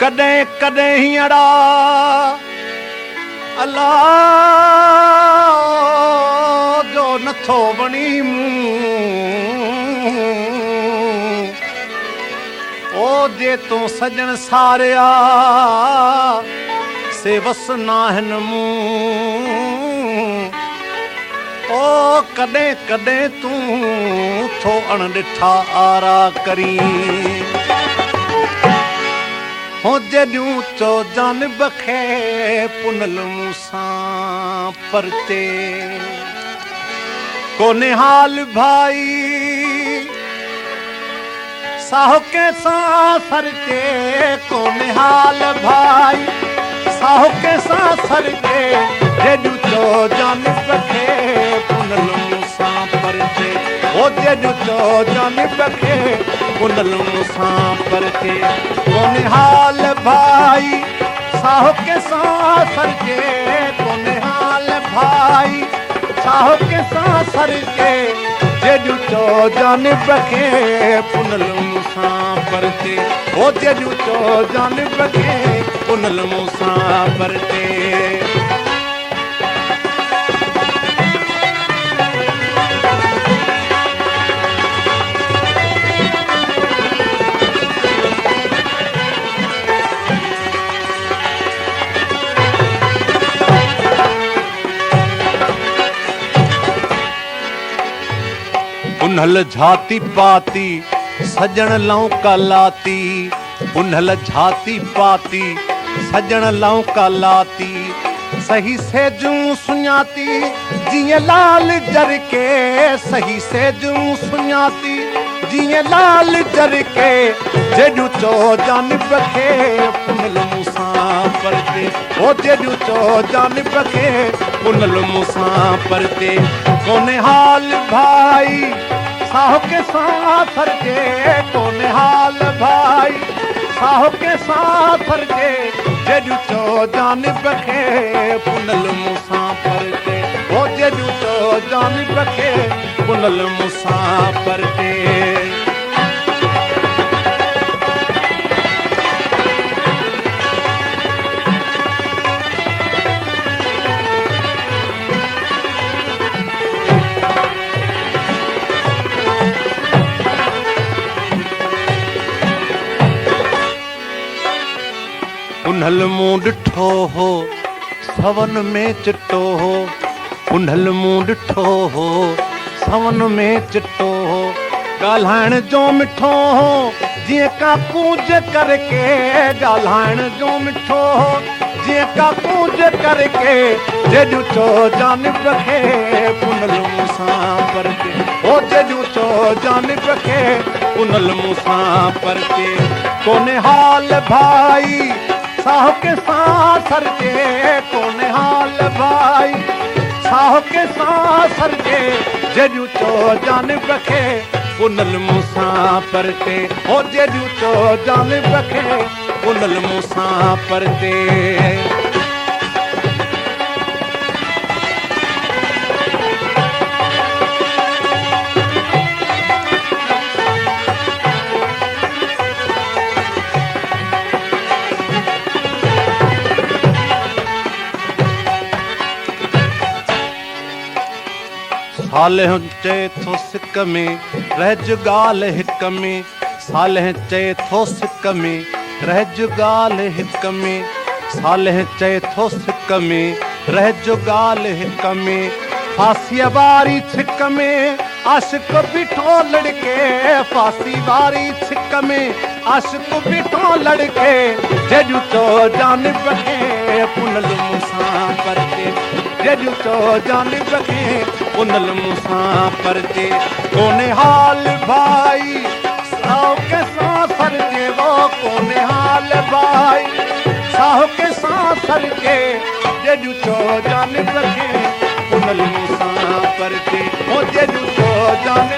कदें कदें ही अड़ा अल्लाह जो नथो बणी ओ जे तू सजन सारिया से वस नाहन ओ कदें कदें तू थो अणिठा आरा करी हो जॾूं चो जान बखे पुनल मूसां परते कोने हाल भाई साहो के सरते कोने हाल भाई साहो के सरते जॾूं चो जान बखे पुनल मूसां परते हो जॾूं चो जान बखे पुनल मूसां परते कोने हाल भाई साहो के सरते कोने हाल भाई साहो के सरते जॾूं चो जान बखे पुनल मूसां परते हो जॾूं चो जान बखे पुनल मूसां परते पुनल झाती पाती सजन लौका लाती पुनल झाती पाती सजन लौका लाती सही से जूं सुञाती जीअं लाल जर के सही से जूं सुञाती जीअं लाल जर के जॾूं चो जान बखे पुनल मूसां परते ओ जॾूं चो जान बखे पुनल मूसां परते कोने हाल भाई साहो के सरते कोने हाल भाई साहो के सरते जॾूं चो जान बखे पुनल मूसां परते ओ जॾूं चो जान बखे पुनल मूसां परते पुनल मूं ॾिठो हो सवन में चिट्टो हो पुनल मूं ॾिठो हो सवन में चिट्टो हो ॻाल्हाइण जो मिठो हो जीअं का कूंज करके ॻाल्हाइण जो मिठो हो जीअं का कूंज करके जॾूं चो जान बखे पुनल मूसां परते ओ जॾूं चो जान बखे पुनल मूसां परते कोने हाल भाई साहो के सरते कोने हाल भाई साहो के सरते जॾूं चो जान बखे पुनल मूसां परते हो जॾूं चो जान बखे पुनल मूसां परते सालह चए थो सिक में रहज ॻाल्हि हिक में सालह चए थो सिक में रहज ॻाल्हि हिक में सालह चए थो सिक में रहज ॻाल्हि हिक में फांसीअ वारी छिक में आशिक़ बीठो लड़के फांसी वारी छिक में आशिक़ बीठो लड़के जॾूं चो जान बखे पुनल मूसां परते जॾूं चो जान बखे पुनल मूसां परते कोने हाल भाई साहो के सरते वो कोने हाल भाई साहो के सरते जॾूं चो जान बखे पुनल मूसां परते ओ जॾूं चो जान